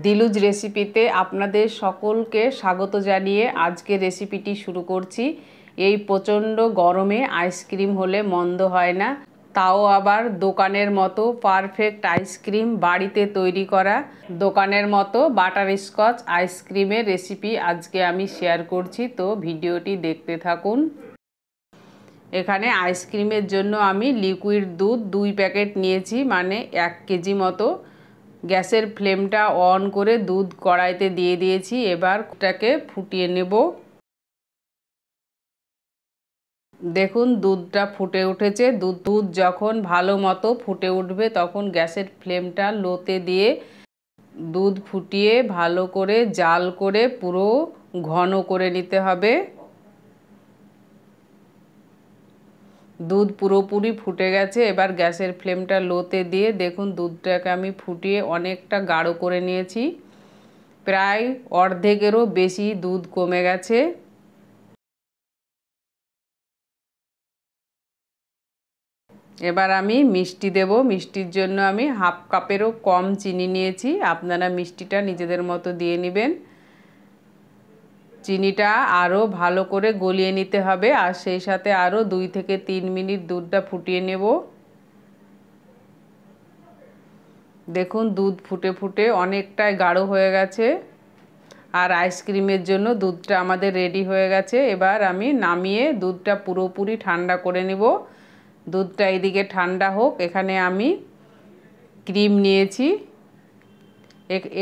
দিলুজ রেসিপিতে আপনাদের সকলকে স্বাগত জানিয়ে আজকে রেসিপিটি শুরু করছি। এই প্রচণ্ড গরমে আইসক্রিম হলে মন্দ হয় না, তাও আবার দোকানের মতো পারফেক্ট আইসক্রিম বাড়িতে তৈরি করা দোকানের মতো বাটারস্কচ আইসক্রিমের রেসিপি আজকে আমি শেয়ার করছি। তো ভিডিওটি দেখতে থাকুন। এখানে আইসক্রিমের জন্য আমি লিকুইড দুধ 2 প্যাকেট নিয়েছি, মানে 1 কেজি মতো। গ্যাসের ফ্লেমটা অন করে দুধ কড়াইতে দিয়ে দিয়েছি। এবার এটাকে ফুটিয়ে নেব। দেখুন দুধটা ফুটে উঠেছে। দুধ যখন ভালো মতো ফুটে উঠবে তখন গ্যাসের ফ্লেমটা লোতে দিয়ে দুধ ফুটিয়ে ভালো করে জাল করে পুরো ঘন করে নিতে হবে। দুধ পুরোপুরি ফুটে গেছে। এবার গ্যাসের ফ্লেমটা লোতে দিয়ে দেখুন দুধটাকে আমি ফুটিয়ে অনেকটা গাঢ় করে নিয়েছি। প্রায় অর্ধেকেরও বেশি দুধ কমে গেছে। এবার আমি মিষ্টি দেব। মিষ্টির জন্য আমি হাফ কাপেরও কম চিনি নিয়েছি। আপনারা মিষ্টিটা নিজেদের মতো দিয়ে নেবেন। চিনিটা আরও ভালো করে গলিয়ে নিতে হবে, আর সেই সাথে আরও 2 থেকে 3 মিনিট দুধটা ফুটিয়ে নেব। দেখুন দুধ ফুটে ফুটে অনেকটাই গাঢ় হয়ে গেছে, আর আইসক্রিমের জন্য দুধটা আমাদের রেডি হয়ে গেছে। এবার আমি নামিয়ে দুধটা পুরোপুরি ঠান্ডা করে নেব। দুধটা এদিকে ঠান্ডা হোক। এখানে আমি ক্রিম নিয়েছি।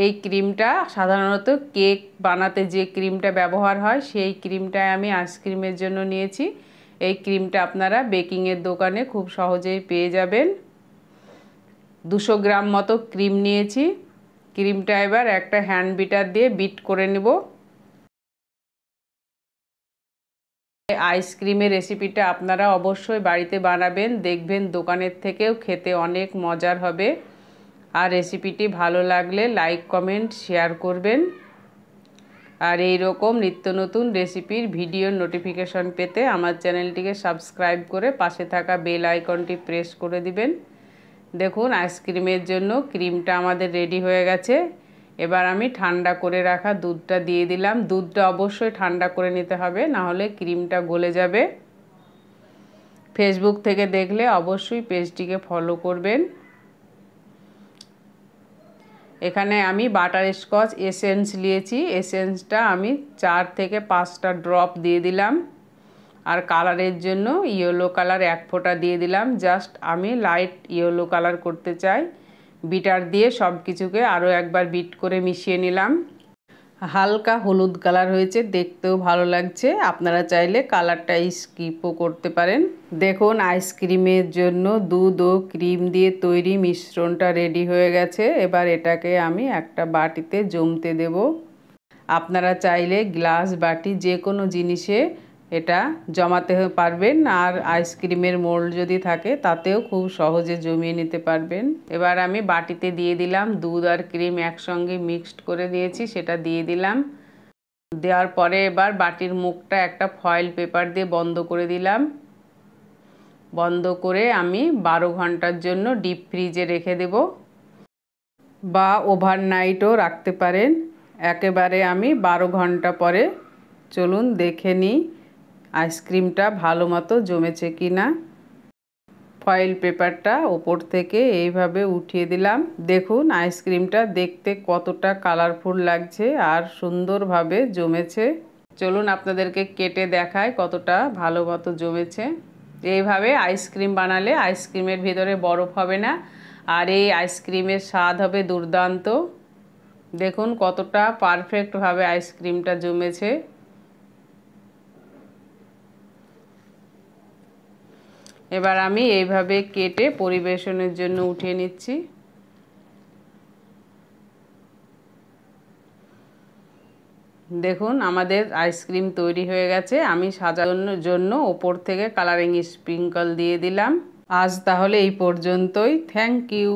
এই ক্রিমটা সাধারণত কেক বানাতে যে ক্রিমটা ব্যবহার হয় সেই ক্রিমটাই আমি আইসক্রিমের জন্য নিয়েছি। এই ক্রিমটা আপনারা বেকিংয়ের দোকানে খুব সহজেই পেয়ে যাবেন। 200 গ্রাম মতো ক্রিম নিয়েছি। ক্রিমটা এবার একটা হ্যান্ড বিটার দিয়ে বিট করে নেব। আইসক্রিমের রেসিপিটা আপনারা অবশ্যই বাড়িতে বানাবেন, দেখবেন দোকানের থেকেও খেতে অনেক মজার হবে। আর রেসিপিটি ভালো লাগলে লাইক কমেন্ট শেয়ার করবেন। আর এই রকম নিত্য নতুন রেসিপির ভিডিও নোটিফিকেশন পেতে আমার চ্যানেলটিকে সাবস্ক্রাইব করে পাশে থাকা বেল আইকনটি প্রেস করে দিবেন। দেখুন আইসক্রিমের জন্য ক্রিমটা আমাদের রেডি হয়ে গেছে। এবার আমি ঠান্ডা করে রাখা দুধটা দিয়ে দিলাম। দুধটা অবশ্যই ঠান্ডা করে নিতে হবে, না হলে ক্রিমটা গলে যাবে। ফেসবুক থেকে দেখলে অবশ্যই পেজটিকে ফলো করবেন। এখানে আমি বাটারস্কচ এসেন্স নিয়েছি। এসেন্সটা আমি 4 থেকে 5টা ড্রপ দিয়ে দিলাম। আর কালারের জন্য ইয়েলো কালার 1 ফোঁটা দিয়ে দিলাম। জাস্ট আমি লাইট ইয়েলো কালার করতে চাই। বিটার দিয়ে সব কিছুকে আরও একবার বিট করে মিশিয়ে নিলাম। হালকা হলুদ কালার হয়েছে, দেখতেও ভালো লাগছে। আপনারা চাইলে কালারটা স্কিপও করতে পারেন। দেখুন আইসক্রিমের জন্য দুধ ও ক্রিম দিয়ে তৈরি মিশ্রণটা রেডি হয়ে গেছে। এবার এটাকে আমি একটা বাটিতে জমতে দেব। আপনারা চাইলে গ্লাস বাটি যে কোনো জিনিসে এটা জমাতে পারবেন, আর আইসক্রিমের মোল্ড যদি থাকে তাতেও খুব সহজে জমিয়ে নিতে পারবেন। এবার আমি বাটিতে দিয়ে দিলাম। দুধ আর ক্রিম একসঙ্গে মিক্সড করে দিয়েছি, সেটা দিয়ে দিলাম। দেওয়ার পরে এবার বাটির মুখটা একটা ফয়েল পেপার দিয়ে বন্ধ করে দিলাম। বন্ধ করে আমি 12 ঘন্টার জন্য ডিপ ফ্রিজে রেখে দেব, বা ওভারনাইটও রাখতে পারেন। একেবারে আমি 12 ঘন্টা পরে চলুন দেখে নিই আইসক্রিমটা ভালো মতো জমেছে কি না। ফয়েল পেপারটা ওপর থেকে এইভাবে উঠিয়ে দিলাম। দেখুন আইসক্রিমটা দেখতে কতটা কালারফুল লাগছে আর সুন্দরভাবে জমেছে। চলুন আপনাদেরকে কেটে দেখায় কতটা ভালো মতো জমেছে। এইভাবে আইসক্রিম বানালে আইসক্রিমের ভিতরে বরফ হবে না, আর এই আইসক্রিমের স্বাদ হবে দুর্দান্ত। দেখুন কতটা পারফেক্টভাবে আইসক্রিমটা জমেছে। এবার আমি এইভাবে কেটে পরিবেশনের জন্য উঠিয়ে নিচ্ছি। দেখুন আমাদের আইসক্রিম তৈরি হয়ে গেছে। আমি সাজানোর জন্য ওপর থেকে কালারিং স্প্রিঙ্কল দিয়ে দিলাম। আজ তাহলে এই পর্যন্তই। Thank you.